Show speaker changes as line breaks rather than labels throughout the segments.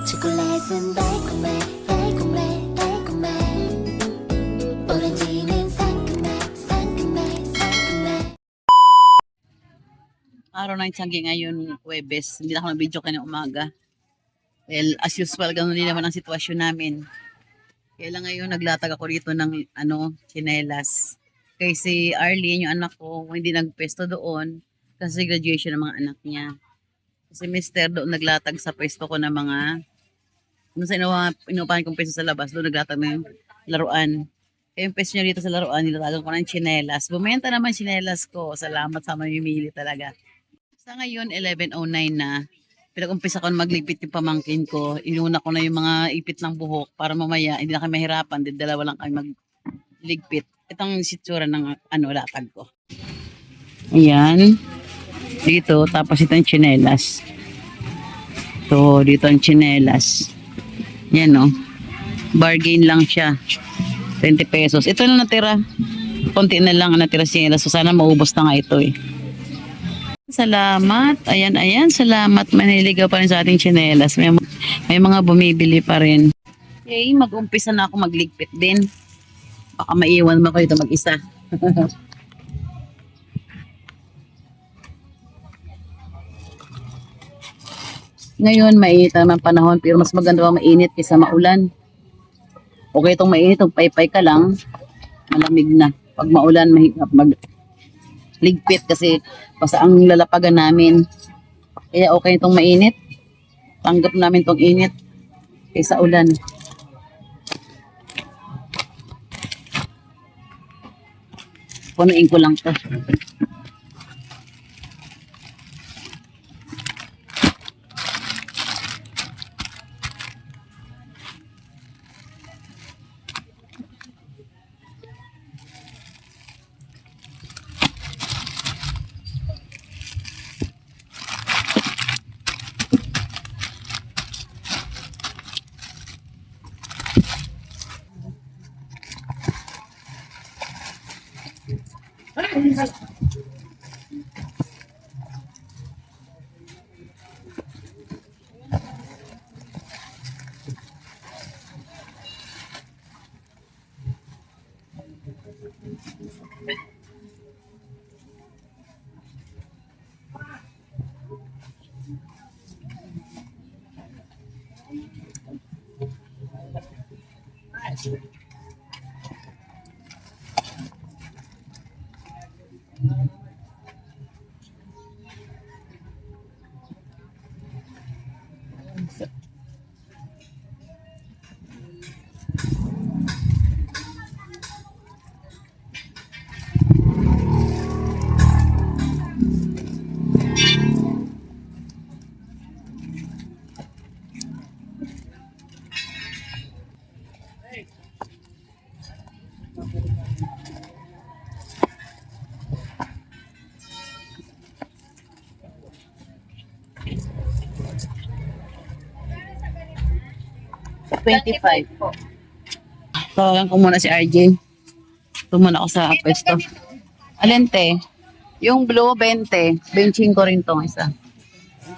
초콜릿은 달콤해 달콤해 달콤해 오렌지는 상큼해 상큼해 상큼해.
Araw ng tiyanggi ngayon, Huwebes. Hindi na ako ng video kanina umaga. Well, as usual, ganun din naman ang sitwasyon namin. Kaya lang ngayon, naglatag ako dito ng tsinelas. Kaya si Arlene, yung anak ko, hindi nagpesto doon kasi graduation ng mga anak niya. Kasi mister doon naglatag sa pwesto ko ng mga, ano sa inupahan kong pwesto sa labas, doon naglatag ng laruan. Kaya yung pwesto niya dito sa laruan, nilatagan ko ng tsinelas. Bumenta naman tsinelas ko. Salamat sa mamimili talaga. Sa ngayon, 11:09 na. Pinag-umpisa ko na magligpit yung pamangkin ko. Inuna ko na yung mga ipit ng buhok para mamaya hindi na kami mahirapan. Dalawa lang kami magligpit. Itong sitsura ng latag ko. Ayan. Dito, tapos ito yung tsinelas. So, dito ang tsinelas. Yan o. Bargain lang siya. 20 pesos. Ito na natira. Konti na lang ang natira tsinelas. So, sana maubos na nga ito eh. Salamat. Ayan, ayan. Salamat. Maniligaw pa rin sa ating tsinelas. May mga bumibili pa rin. Okay, mag-umpisa na ako magligpit din. Baka maiwan mo ko ito mag-isa. Ngayon, mainit naman panahon. Pero mas maganda pa mainit kaysa maulan. Okay itong mainit. Kung paypay ka lang, malamig na. Pag maulan, mahirap ligpit kasi basta ang lalapagan namin. Kaya okay itong mainit. Tanggap namin itong init kaysa ulan. Punuin ko lang to. $25 po. Tawagan ko muna si RJ. Tumuna ako sa pwesto. Alente, yung blue 20. 25 rin to isa.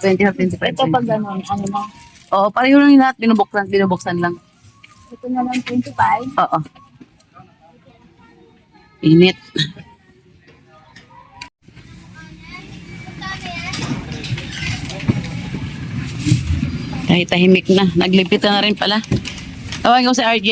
20 or 25.
Ito pag gano'n, ano na?
Oo, pareho lang yung lahat. Binubuksan lang.
Ito na lang 25.
Oo. Init. Kahit tahimik na. Naglipit na rin pala. Tawagin ko si RJ.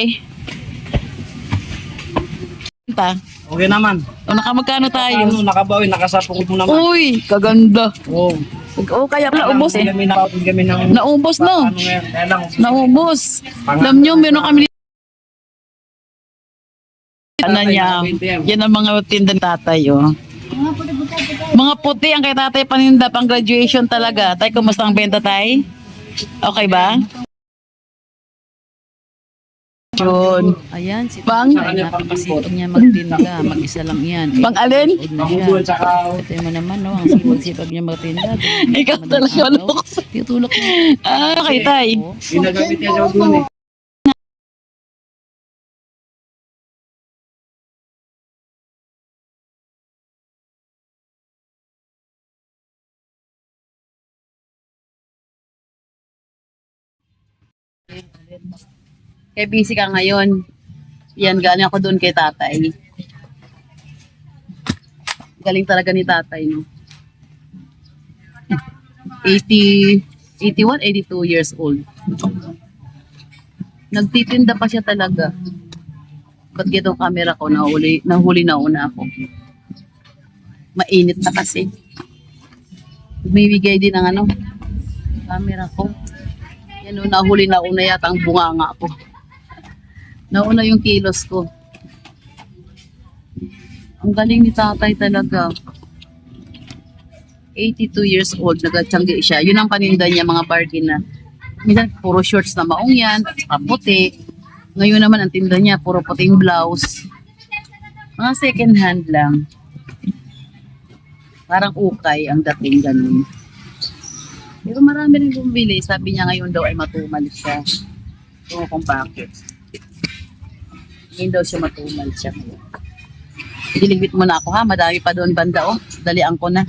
Pa.
Okay naman.
O nakamagkano tayo?
Ano, nakabawi, nakasapong mo naman.
Uy, kaganda.
Oo.
Oo, kaya pala ubos eh.
Kami ng...
Naubos no.
Ano yan? Kaya lang.
Naubos. Alam nyo, meron kami ano niya. Yan ang mga tinda ng tatay, oh. Mga puti ang kay tatay paninda pang graduation talaga. Tay, kumusta ang benta, tay? Okay ba? Yun. Ayan, si
Bang?
Tay, napakasipag niya magtinda. Mag-isa lang yan.
Bang alin?
Bubul, tsaka...
Ito mo naman, no? Ang sipag niya magtinda.
Ikaw talaga, loko.
Tutulok niya.
Ah, okay, tay.
Ginagamit niya sa ugun eh.
Kaya busy ka ngayon. Yan, galing ako doon kay tatay. Galing talaga ni tatay, no? 80, 81, 82 years old. Nagtitinda pa siya talaga. Ba't itong camera ko, nahuli na una ako. Mainit na kasi. Bumibigay din ng ano, camera ko. Yan o, nahuli na una yata ang bunganga ko. Nauna yung kilos ko. Ang galing ni tatay talaga. 82 years old, nagtiyanggi siya. Yun ang paninda niya, mga bargain na. Minsan, puro shorts na maong yan, at saka puti. Ngayon naman, ang tinda niya, puro puting blouse. Mga second hand lang. Parang ukay ang dating ganun. Pero marami rin bumili. Sabi niya ngayon daw ay matumal siya. So, kung bakit. Ngayon daw siya matumal siya. Diligwit mo na ako ha. Madami pa doon banda oh. Dalian ko na.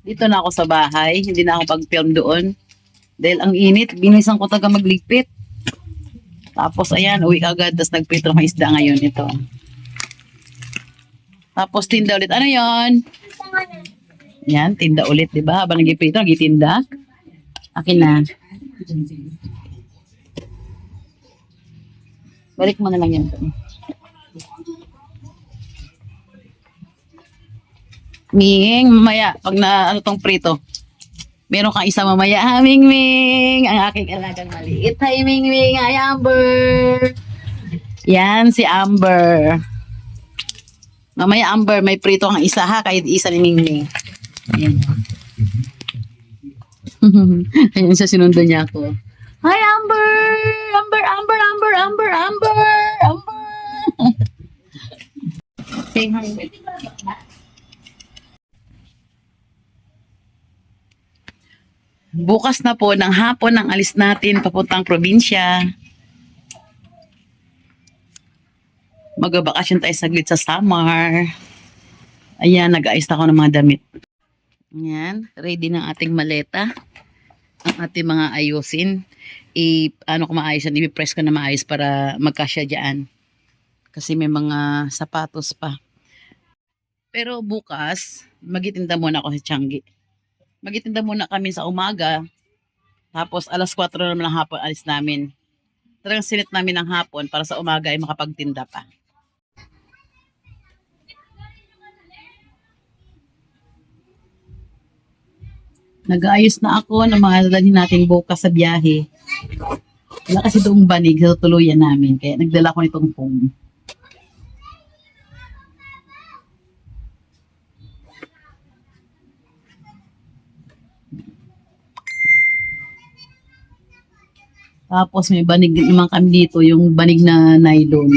Dito na ako sa bahay. Hindi na ako pag-film doon. Dahil ang init. Binisan ko taga magligpit. Tapos ayan, uwi agad. Tapos nagprito ng isda ngayon. Ito. Tapos tinda ulit. Ano yon? Yan, tinda ulit. Diba? Habang nagprito, nagitinda. Akin na. Balik mo na lang yan. Ming, mamaya, pag na ano tong prito, meron kang isa mamaya. Ha, Ming Ming, ang aking alagang maliit. Hi, Ming Ming. Hi, Amber. Yan, si Amber. Mamaya, Amber, may prito kang isa ha, kahit isa ni Ming Ming. Ayan. Ayan siya, sinundo niya ako. Hi, Amber! Amber, Amber, Amber, Amber, Amber! Amber! Say hi. Bukas na po ng hapon ang alis natin papuntang probinsya. Magbabakasyon tayo saglit sa summer. Ayan, nag-ayos na ako ng mga damit. Ayan, ready ng ating maleta. Ang ating mga ayusin. Ano ko maayos yan, i-press ko na maayos para magkasya dyan. Kasi may mga sapatos pa. Pero bukas, magitinda muna ako sa Tiangge. Magitinda muna kami sa umaga. Tapos alas 4 naman ng hapon alis namin. Talagang sinit namin ng hapon para sa umaga ay makapagtinda pa. Nag-aayos na ako ng mga dadalhin natin bukas sa biyahe. Wala kasi doong banig sa tuluyan namin. Kaya nagdala ko nitong phone. Tapos may banig din naman kami dito, yung banig na nylon.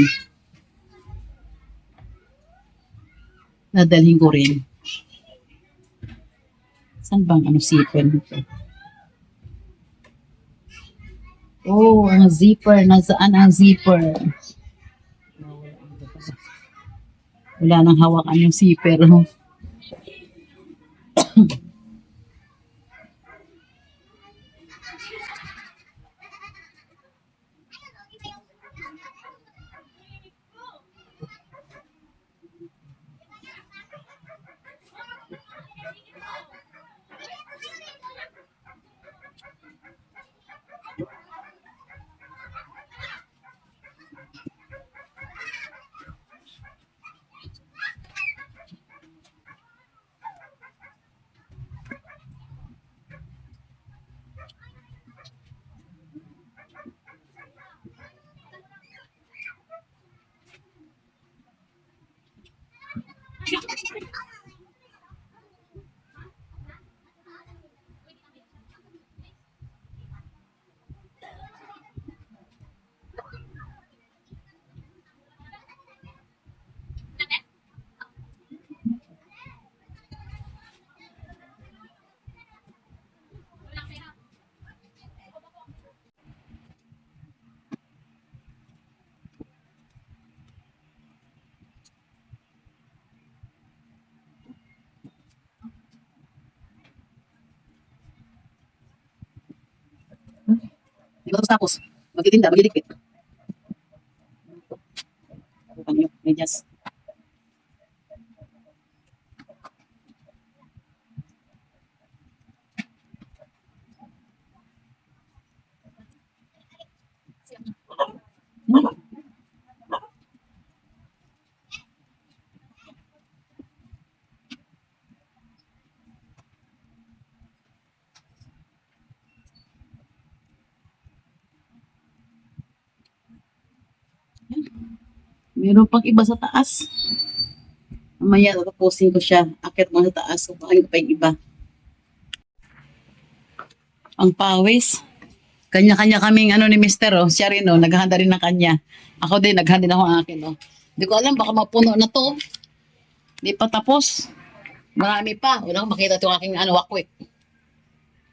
Nadalhin ko rin. Saan bang ano zipper nito? Oh, ang zipper. Nasaan ang zipper? Wala nang hawakan yung zipper. Oh. Tapos, Magtitinda, magliligpit. Ano, medyas. Meron pang iba sa taas. Mamaya tatapusin ko siya. Akit mo sa taas. Kukuhain ko pa yung iba. Ang pawis. Kanya-kanya kaming ano ni Mister, oh. Siya rin, oh. Naghahanda rin ng kanya. Ako din, naghahanda din ako ang akin, oh. Hindi ko alam, baka mapuno na to. Hindi pa tapos. Marami pa. Wala akong makita itong aking ano, wakwik.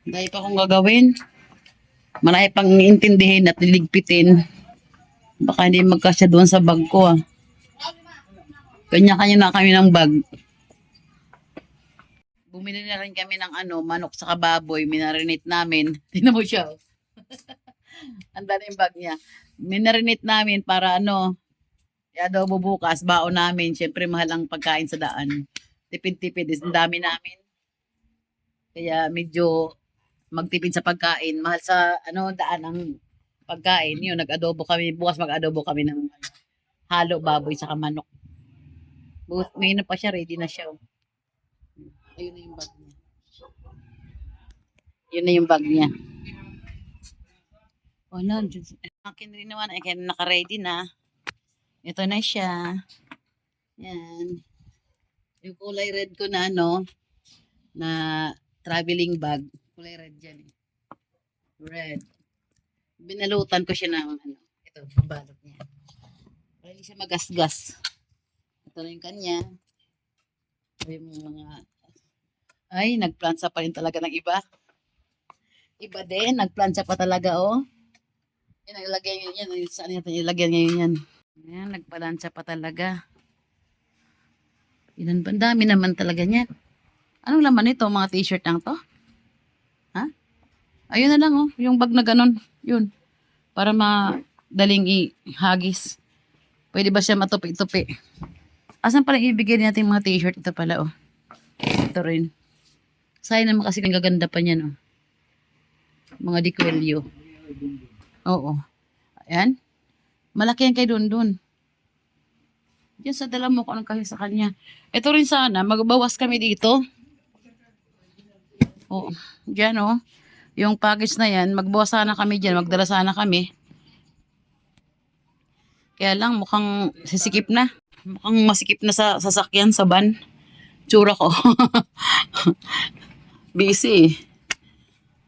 Dahil pa akong gagawin. Marami pang intindihin at liligpitin. Baka hindi magkasya doon sa bag ko, ah. Kanya-kanya na kami ng bag. Bumili na rin kami ng ano, manok sa baboy. Minarinate namin. Tingnan mo siya, oh. Ang dami yung bag niya. Minarinate namin para ano, adobo bukas, baon namin. Siyempre, mahal ang pagkain sa daan. Tipid-tipid. Ang dami namin. Kaya medyo magtipid sa pagkain. Mahal sa ano daan ang pagkain. Yun, nag-adobo kami. Bukas mag-adobo kami ng halo baboy sa manok. May na pa siya, ready na siya. Oh. Ayun na yung bag niya. Yun na yung bag niya. Wala, Diyos. Akin rin naman, ay kaya naka-ready na. Ito na siya. Yan. Yung kulay red ko na ano, na traveling bag. Kulay red dyan eh. Red. Binalutan ko siya ng ano. Ito, pambalot niya. Para hindi siya magasgas. Ito na yung kanya. Ito yung mga... Ay, nagplansa pa rin talaga ng iba. Iba din, nagplansa pa talaga, oh. Yan, nilagay ngayon yan. Saan natin ilagyan ngayon yan? Yan, nagpalansya pa talaga. Ilan ba? Ang dami naman talaga niyan. Anong laman nito? Mga t-shirt lang to? Ha? Ayun na lang, oh. Yung bag na ganun. Yun. Para madaling ihagis. Pwede ba siya matupi-tupi? Asan pala ibigay natin mga t-shirt? Ito pala, oh. Ito rin. Sayang naman kasi ang gaganda pa niyan, oh. Mga dikwelyo. Oo. Ayan. Malaki yan kay Dundun. Diyan sa dala mo ko anong kasi sa kanya. Ito rin sana, magbawas kami dito. Oo. Diyan, oh. Yung package na yan, magbawas sana kami dyan. Magdala sana kami. Kaya lang, mukhang sisikip na. Mukhang masikip na sa sasakyan, sa van. Tsura ko. Busy, eh.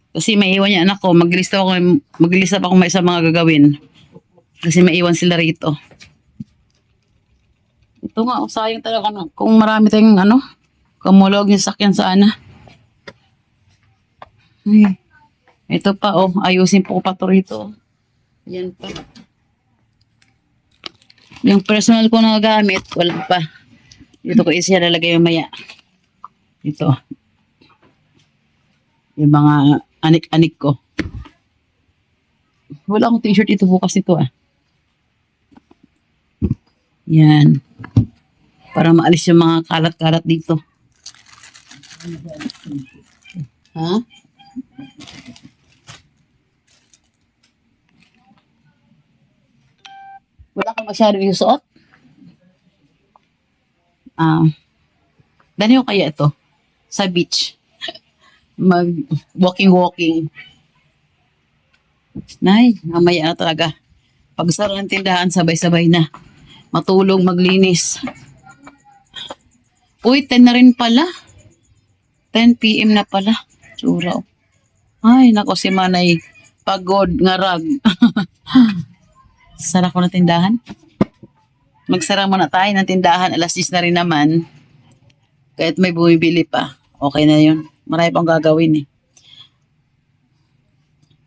Kasi maiwan niya anak ko, maglista pa ako may isa mga gagawin. Kasi maiwan sila rito. Ito nga, sayang talaga no. Kung marami tayong ano, kamulog yung sakyan sa ana. Ay, ito pa, oh, ayusin po ko pa to rito. Yan pa. Yung personal ko na gamit, wala pa. Dito ko isa lalagay mamaya. Ito. Yung mga anik-anik ko. Wala akong t-shirt ito bukas ito, ah. Yan. Para maalis yung mga kalat-kalat dito. Ha? Wala kang masyadong isuot? Daniyo kaya ito? Sa beach. Mag walking. Nay, mamaya na talaga. Pagsara ng tindahan, sabay-sabay na. Matulog, maglinis. Uy, 10 na rin pala. 10 PM na pala. Tsura. Ay, nako si Manay. Pagod, ngarag. Sara ko na tindahan. Magsara muna tayo ng tindahan. Alas 10 na rin naman. Kahit may bumibili pa. Okay na yun. Marami pang gagawin, eh.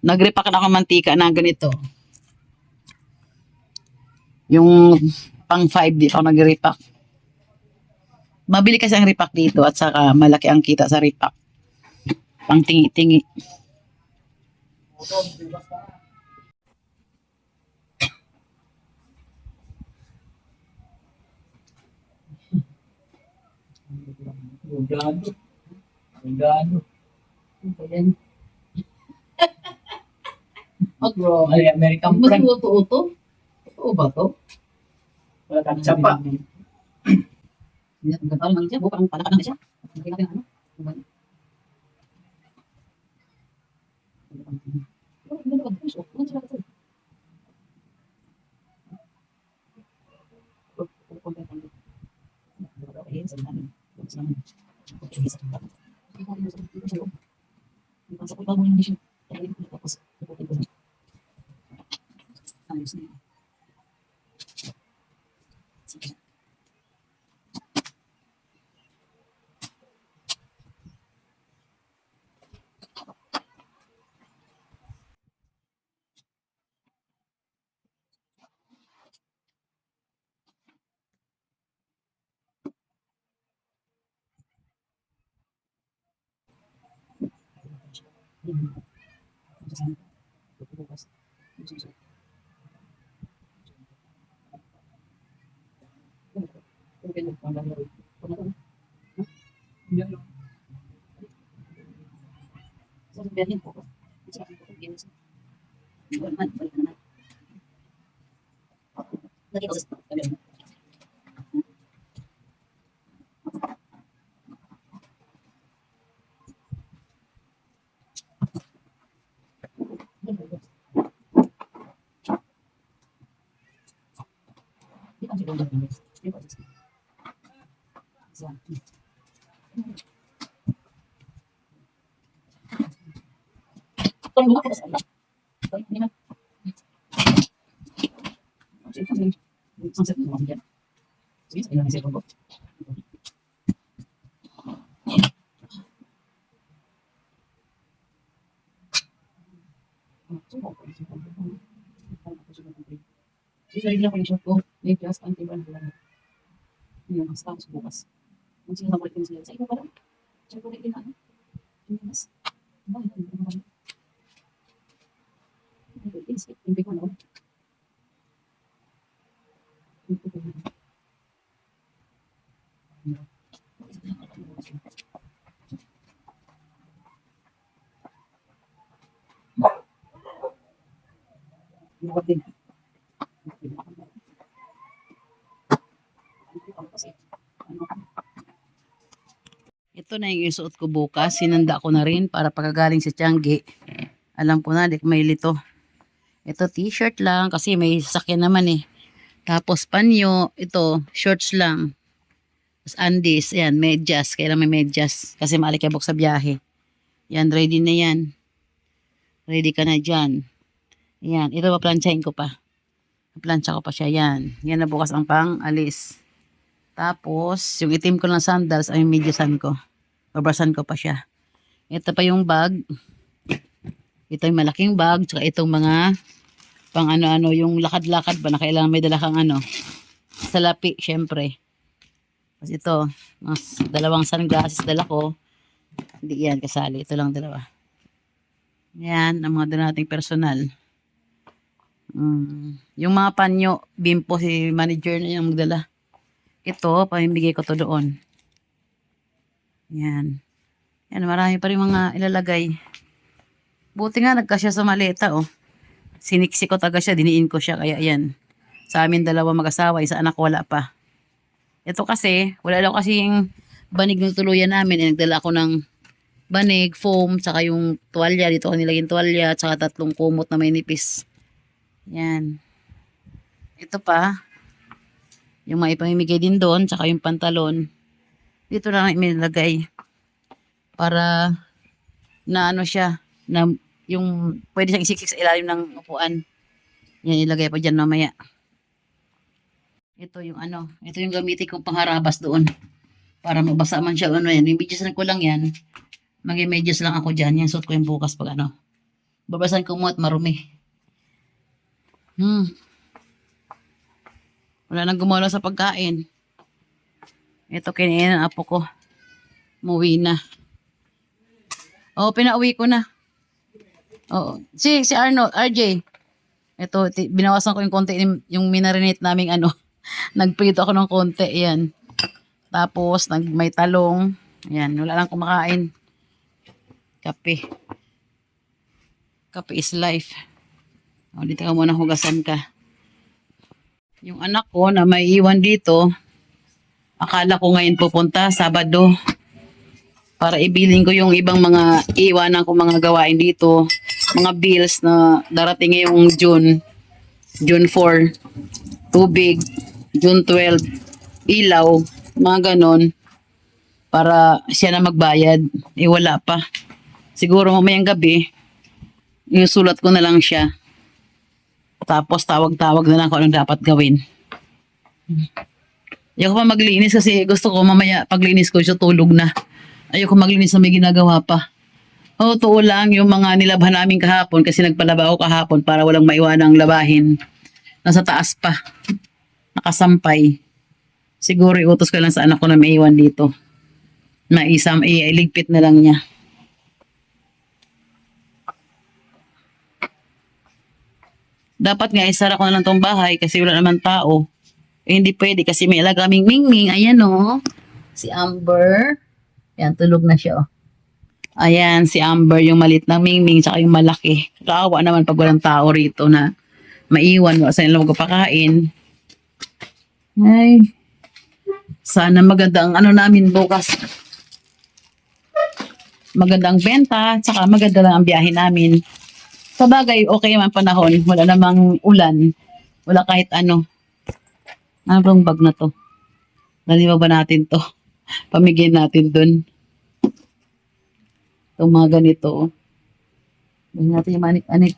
Nag-repack na ako ng mantika na ganito. Yung pang 5 di ako nag-repack. Mabili kasi ang repack dito at saka malaki ang kita sa repack. Pang tingi-tingi.
Gado. Gado.
Ayan.
Bro, ay, American
Mas
prank.
uto-uto. Totoo ba to?
Wala kang tsapa.
Hindi natin gagawin lang siya. Parang palaka na siya. Hindi natin ano. Isa rin ako yung short ko. May just anti-brand lang. Yun, mas tapos bukas. Kung sino nakulit din sila. Sa iba pa lang. Short ko rin din ano. Yung mas. Bakit ko yung mga yung big one ako. Ito na yung isuot ko bukas. Sinanda ko na rin para pagkagaling sa Tiangge. Alam ko na, di ko may lito. Ito t-shirt lang kasi may sakyan naman eh. Tapos panyo, ito shorts lang. Tapos undies, ayan, medyas. Kailangan may medyas kasi maalikabok sa biyahe. Yan, ready na yan. Ready ka na dyan. Ayan, ito paplansyahin ko pa. Plansya ko pa siya, yan. Yan na bukas ang pang alis. Tapos, yung itim ko ng sandals ay yung medyasan ko. Babrasan ko pa siya. Ito pa yung bag. Ito yung malaking bag. Tsaka itong mga pang ano-ano, yung lakad-lakad ba na kailangan may dala kang ano. Salapi, syempre. Tapos ito, mas dalawang sunglasses dala ko. Hindi yan kasali. Ito lang dalawa. Yan, ang mga dala nating personal. Yung mga panyo, bimpo si manager na yung magdala. Ito, pamimigay ko to doon. Yan. Yan, marami pa rin mga ilalagay. Buti nga, nagkasya sa maleta, oh. Siniksi ko taga siya, diniin ko siya, kaya yan. Sa amin dalawa mag-asawa, isa anak wala pa. Ito kasi, wala daw kasi yung banig ng tuluyan namin. Eh, nagdala ako ng banig, foam, tsaka yung tuwalya. Dito ko nilagyan tuwalya, tsaka 3 kumot na may nipis. Yan. Ito pa, yung maipamimigay din doon, tsaka yung pantalon. Dito na lang inilagay. Para na ano siya, na yung pwede siyang isiksik sa ilalim ng upuan. Yan, ilagay pa dyan mamaya. Ito yung ano, ito yung gamitin kong pangharabas doon. Para mabasa man siya, ano yan. Yung medyas ko lang yan. Mag-medyas lang ako dyan. Yan, suot ko yung bukas pag ano. Babasan ko mo at marumi. Wala nang gumala sa pagkain. Ito kinain ng apo ko. Muwi na. Oo, pinauwi ko na. Oo. Si Arnold, RJ. Ito, binawasan ko yung konti yung minarinate naming ano. Nagprito ako ng konti, yan. Tapos, may talong. Ayan, wala lang kumakain. Kape. Kape is life. O, dito ka muna, hugasan ka. Yung anak ko na may iwan dito, akala ko ngayon pupunta, Sabado, para ibilin ko yung ibang mga iwanan ko mga gawain dito. Mga bills na darating ngayong June 4, tubig, June 12, ilaw, mga ganon, para siya na magbayad. Wala pa. Siguro mamayang gabi, sulat ko na lang siya. Tapos tawag-tawag na lang kung anong dapat gawin. Ayoko pa maglinis kasi gusto ko mamaya paglinis ko siya tulog na. Ayoko maglinis na may ginagawa pa. Oo, totoo lang yung mga nilabhan namin kahapon kasi nagpalaba ako kahapon para walang maiwanang labahin. Nasa taas pa. Nakasampay. Siguro iutos ko lang sa anak ko na may iwan dito. Iligpit na lang niya. Dapat nga isara ko na lang tong bahay kasi wala naman tao. Hindi pwede kasi may alaga kaming Mingming. Ayan o. Si Amber. Ayan, tulog na siya o. Ayan, si Amber, yung maliit na Mingming, tsaka yung malaki. Kaawa naman pag walang tao rito na maiwan. Wala sa nilang magpapakain. Ay. Sana maganda ang namin bukas. Maganda ang benta, tsaka maganda lang ang biyahe namin. Sa bagay, okay naman panahon. Wala namang ulan. Wala kahit ano. Ano bang bag na to? Dali ba natin to? Pamigyan natin dun. Itong mga ganito. Dali natin yung manik-anik.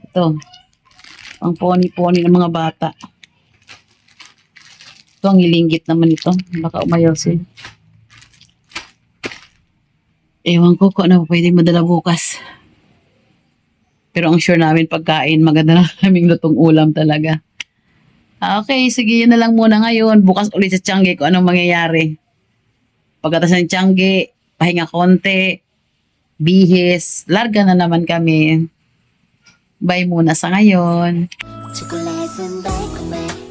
Ito. Ang pony-pony ng mga bata. Ito ang ilinggit naman ito. Baka umayosin. Ewan ko kung ano pwede madala bukas. Pero ang sure namin pagkain, maganda na kaming lutong ulam talaga. Okay, sige, yun na lang muna ngayon. Bukas ulit sa Tiangge kung anong mangyayari. Pagkatas ng Tiangge, pahinga konti, bihis, larga na naman kami. Bye muna sa ngayon.
초콜릿은 달콤해